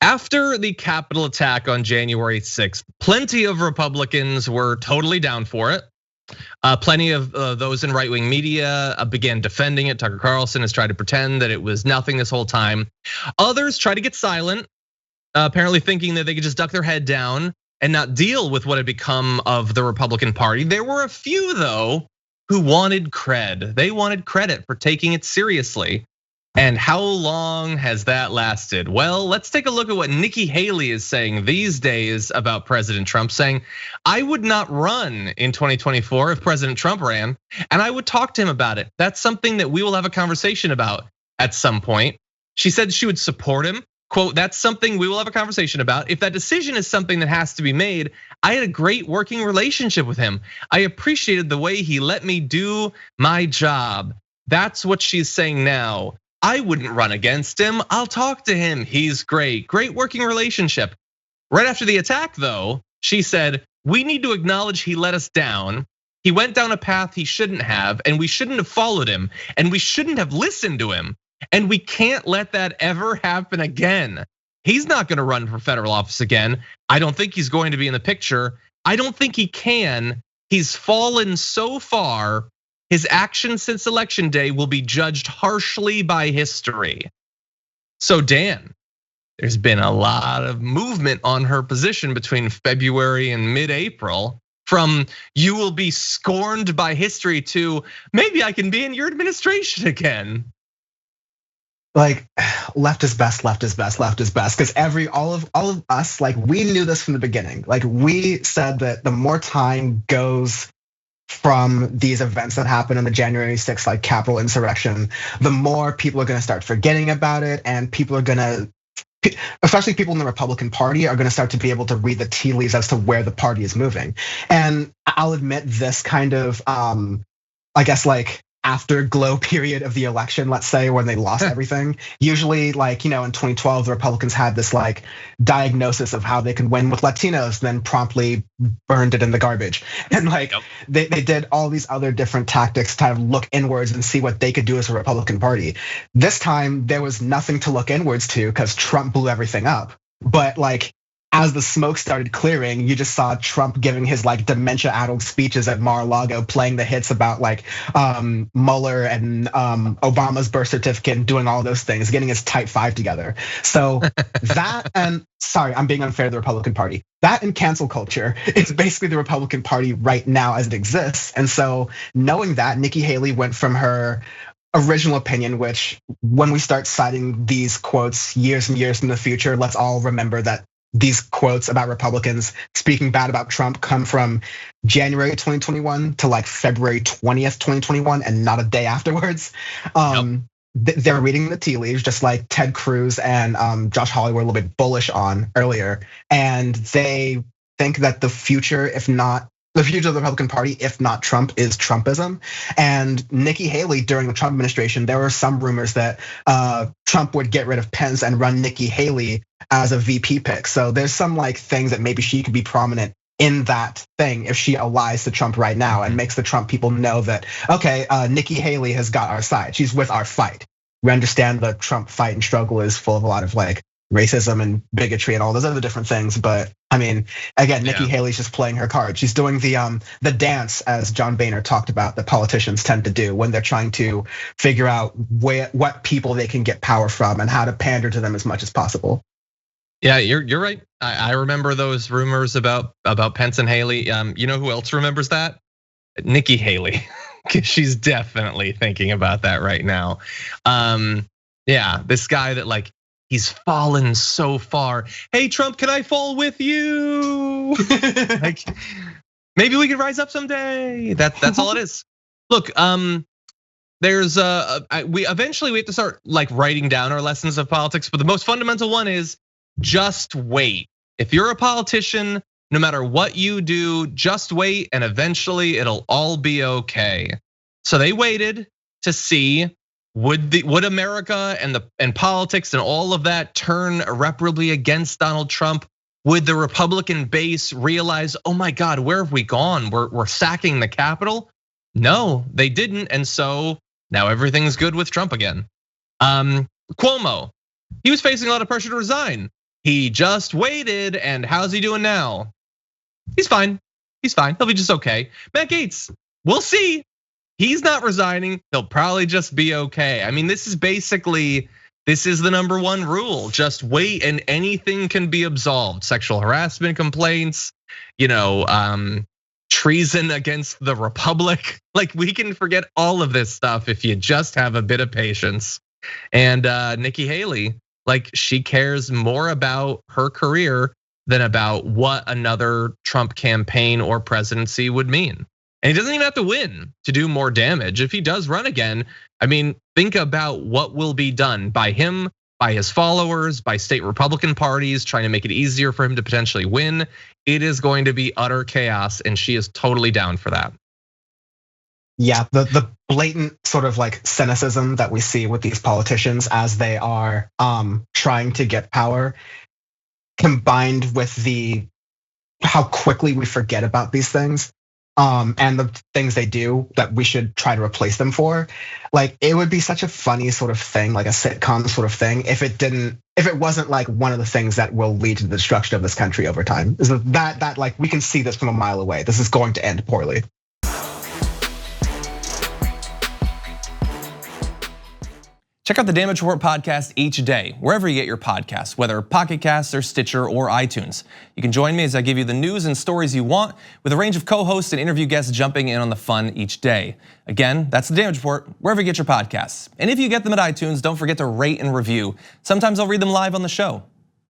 After the Capitol attack on January 6th, plenty of Republicans were totally down for it. Plenty of those in right-wing media began defending it. Tucker Carlson has tried to pretend that it was nothing this whole time. Others try to get silent, apparently thinking that they could just duck their head down and not deal with what had become of the Republican Party. There were a few, though, who wanted cred. They wanted credit for taking it seriously. And how long has that lasted? Well, let's take a look at what Nikki Haley is saying these days about President Trump, saying, I would not run in 2024 if President Trump ran, and I would talk to him about it. That's something that we will have a conversation about at some point. She said she would support him. Quote, that's something we will have a conversation about. If that decision is something that has to be made, I had a great working relationship with him. I appreciated the way he let me do my job. That's what she's saying now. I wouldn't run against him. I'll talk to him. He's great. Great working relationship. Right after the attack, though, she said, we need to acknowledge he let us down. He went down a path he shouldn't have, and we shouldn't have followed him, and we shouldn't have listened to him. And we can't let that ever happen again. He's not gonna run for federal office again. I don't think he's going to be in the picture. I don't think he can. He's fallen so far. His actions since election day will be judged harshly by history. So Dan, there's been a lot of movement on her position between February and mid-April, from you will be scorned by history to maybe I can be in your administration again. Like left is best, left is best, left is best. Because all of us, like we knew this from the beginning. Like we said that the more time goes from these events that happened on the January 6th, like Capitol insurrection, the more people are gonna start forgetting about it, and people are gonna, especially people in the Republican Party, are gonna start to be able to read the tea leaves as to where the party is moving. And I'll admit this kind of, I guess like afterglow period of the election, let's say, when they lost everything. Usually, like, in 2012, the Republicans had this like diagnosis of how they could win with Latinos, then promptly burned it in the garbage. And like they did all these other different tactics to kind of look inwards and see what they could do as a Republican Party. This time, there was nothing to look inwards to because Trump blew everything up. But like, as the smoke started clearing, you just saw Trump giving his like dementia-addled speeches at Mar-a-Lago, playing the hits about like Mueller and Obama's birth certificate and doing all those things, getting his Type 5 together. So that, and sorry, I'm being unfair to the Republican Party. That and cancel culture is basically the Republican Party right now as it exists. And so knowing that, Nikki Haley went from her original opinion, which when we start citing these quotes years and years in the future, let's all remember that these quotes about Republicans speaking bad about Trump come from January 2021 to like February 20th, 2021, and not a day afterwards. They're reading the tea leaves, just like Ted Cruz and Josh Hawley were a little bit bullish on earlier. And they think that the future, if not the future of the Republican Party, if not Trump, is Trumpism. And Nikki Haley, during the Trump administration, there were some rumors that Trump would get rid of Pence and run Nikki Haley as a VP pick. So there's some like things that maybe she could be prominent in that thing if she allies to Trump right now and makes the Trump people know that, okay, Nikki Haley has got our side. She's with our fight. We understand the Trump fight and struggle is full of a lot of like racism and bigotry and all those other different things. But I mean, again, Nikki Haley's just playing her card. She's doing the dance, as John Boehner talked about, that politicians tend to do when they're trying to figure out what people they can get power from and how to pander to them as much as possible. Yeah, you're right. I remember those rumors about Pence and Haley. You know who else remembers that? Nikki Haley. She's definitely thinking about that right now. Yeah, this guy that like, he's fallen so far. Hey, Trump, can I fall with you? Like, maybe we could rise up someday. That's all it is. Look, there's we have to start like writing down our lessons of politics, but the most fundamental one is just wait. If you're a politician, no matter what you do, just wait, and eventually it'll all be okay. So they waited to see, would America and politics and all of that turn irreparably against Donald Trump? Would the Republican base realize, oh my God, where have we gone? We're sacking the Capitol? No, they didn't, and so now everything's good with Trump again. Cuomo, he was facing a lot of pressure to resign. he just waited, and how's he doing now? He's fine. He's fine. He'll be just okay. Matt Gaetz, we'll see. He's not resigning. He'll probably just be okay. I mean, this is the number one rule. Just wait and anything can be absolved. Sexual harassment complaints, treason against the republic. Like, we can forget all of this stuff if you just have a bit of patience. And Nikki Haley, like, she cares more about her career than about what another Trump campaign or presidency would mean. And he doesn't even have to win to do more damage. If he does run again, I mean, think about what will be done by him, by his followers, by state Republican parties trying to make it easier for him to potentially win. It is going to be utter chaos, and she is totally down for that. Yeah, the blatant sort of like cynicism that we see with these politicians as they are trying to get power, combined with how quickly we forget about these things, and the things they do that we should try to replace them for. Like, it would be such a funny sort of thing, like a sitcom sort of thing, if it wasn't like one of the things that will lead to the destruction of this country over time. Is that like, we can see this from a mile away. This is going to end poorly. Check out the Damage Report podcast each day, wherever you get your podcasts, whether Pocket Casts or Stitcher or iTunes. You can join me as I give you the news and stories you want, with a range of co-hosts and interview guests jumping in on the fun each day. Again, that's the Damage Report, wherever you get your podcasts. And if you get them at iTunes, don't forget to rate and review. Sometimes I'll read them live on the show.